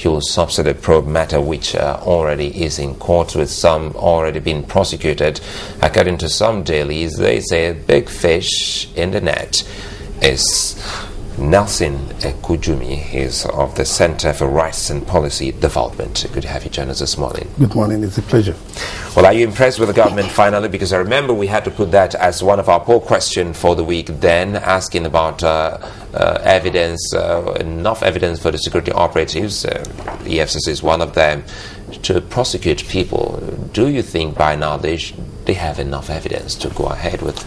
fuel subsidy probe matter, which already is in court with some already being prosecuted. According to some dailies, they say a big fish in the net is Nelson Ekujimi. He's of the Center for Rights and Policy Development. Good to have you join us this morning. Good morning, it's a pleasure. Well, are you impressed with the government finally? Because I remember we had to put that as one of our poll questions for the week then, asking about evidence, enough evidence for the security operatives. The EFCC is one of them, to prosecute people. Do you think by now they have enough evidence to go ahead with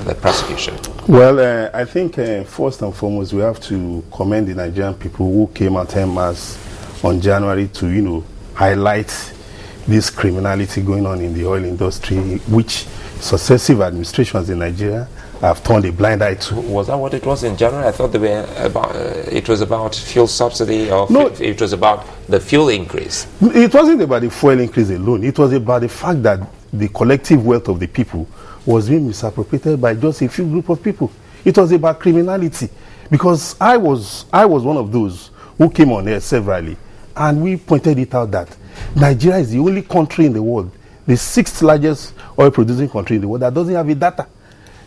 the prosecution? Well, I think first and foremost we have to commend the Nigerian people who came out en masse on January to highlight this criminality going on in the oil industry, which successive administrations in Nigeria have turned a blind eye to. Was that what it was in January? I thought it was about fuel subsidy, or no, it was about the fuel increase. It wasn't about the fuel increase alone. It was about the fact that the collective wealth of the people was being misappropriated by just a few group of people. It was about criminality, because I was one of those who came on air severally, and we pointed it out that Nigeria is the only country in the world, the 6th largest oil producing country in the world, that doesn't have a data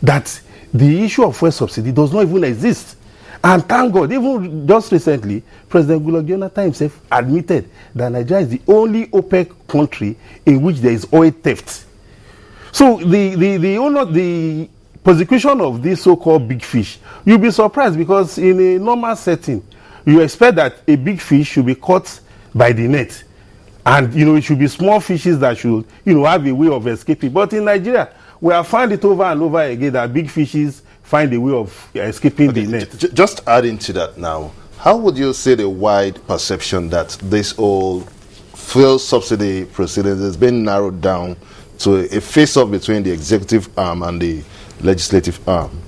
that the issue of fuel subsidy does not even exist. And thank God, even just recently, President Goodluck Jonathan himself admitted that Nigeria is the only OPEC country in which there is oil theft. So the prosecution of this so-called big fish, you'll be surprised, because in a normal setting, you expect that a big fish should be caught by the net. And, it should be small fishes that should, have a way of escaping. But in Nigeria, we have found it over and over again that big fishes find a way of escaping the net. Just adding to that now, how would you say the wide perception that this whole fuel subsidy proceedings has been narrowed down to a face-off between the executive arm and the legislative arm?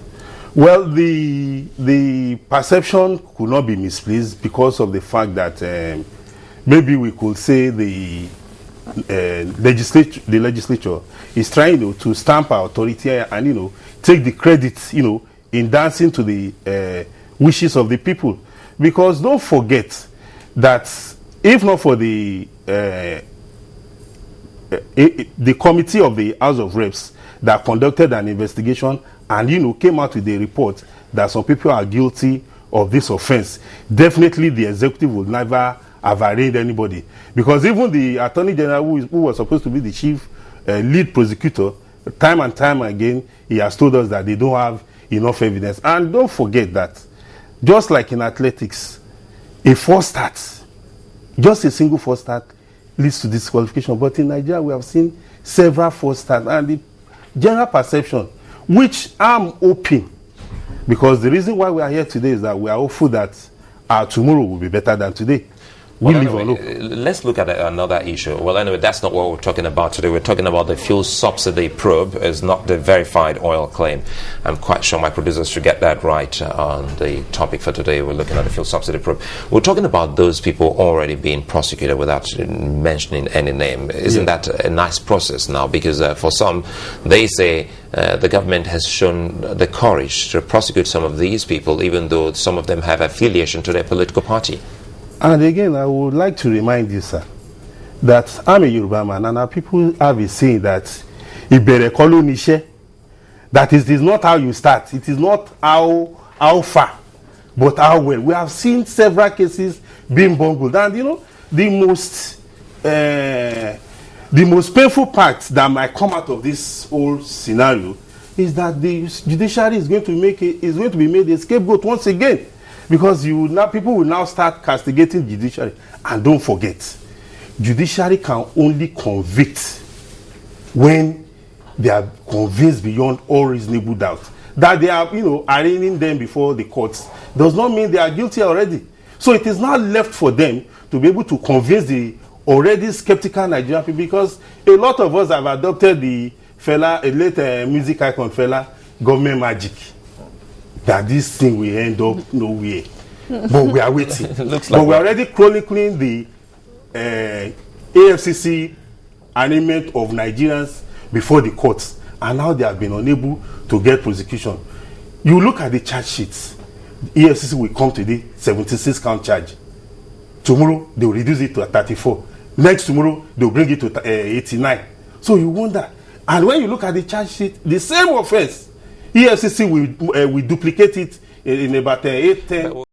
Well, the perception could not be misplaced because of the fact that maybe we could say the legislature is trying to stamp our authority and take the credit in dancing to the wishes of the people. Because don't forget that if not for the committee of the House of Reps that conducted an investigation and came out with a report that some people are guilty of this offense, definitely the executive would never have arraigned anybody. Because even the Attorney General, who was supposed to be the chief lead prosecutor, time and time again, he has told us that they don't have enough evidence. And don't forget that, just like in athletics, a false start, just a single false start leads to disqualification. But in Nigeria, we have seen several false starts. And the general perception, which I'm hoping, because the reason why we are here today is that we are hopeful that our tomorrow will be better than today. Let's look at another issue. Well, anyway, that's not what we're talking about today. We're talking about the fuel subsidy probe. It's not the verified oil claim. I'm quite sure my producers should get that right on the topic for today. We're looking at the fuel subsidy probe. We're talking about those people already being prosecuted without mentioning any name. Isn't that a nice process now? Because for some, they say the government has shown the courage to prosecute some of these people, even though some of them have affiliation to their political party. And again, I would like to remind you, sir, that I'm a Yoruba man, and our people have a saying that Ibere kolu nishe. That is not how you start. It is not how far, but how well. We have seen several cases being bungled, and the most painful part that might come out of this whole scenario is that the judiciary is going to be made a scapegoat once again. Because people will now start castigating judiciary. And don't forget, judiciary can only convict when they are convinced beyond all reasonable doubt. That they are, arraigning them before the courts does not mean they are guilty already. So it is not left for them to be able to convince the already skeptical Nigerian people, because a lot of us have adopted the late music icon government magic. That this thing will end up nowhere. But we are waiting. But we're already chronicling the AFCC arraignment of Nigerians before the courts. And now they have been unable to get prosecution. You look at the charge sheets. EFCC will come today, 76 count charge. Tomorrow, they will reduce it to 34. Next tomorrow, they will bring it to 89. So you wonder. And when you look at the charge sheet, the same offense, EFCC will duplicate it in about 8, 10.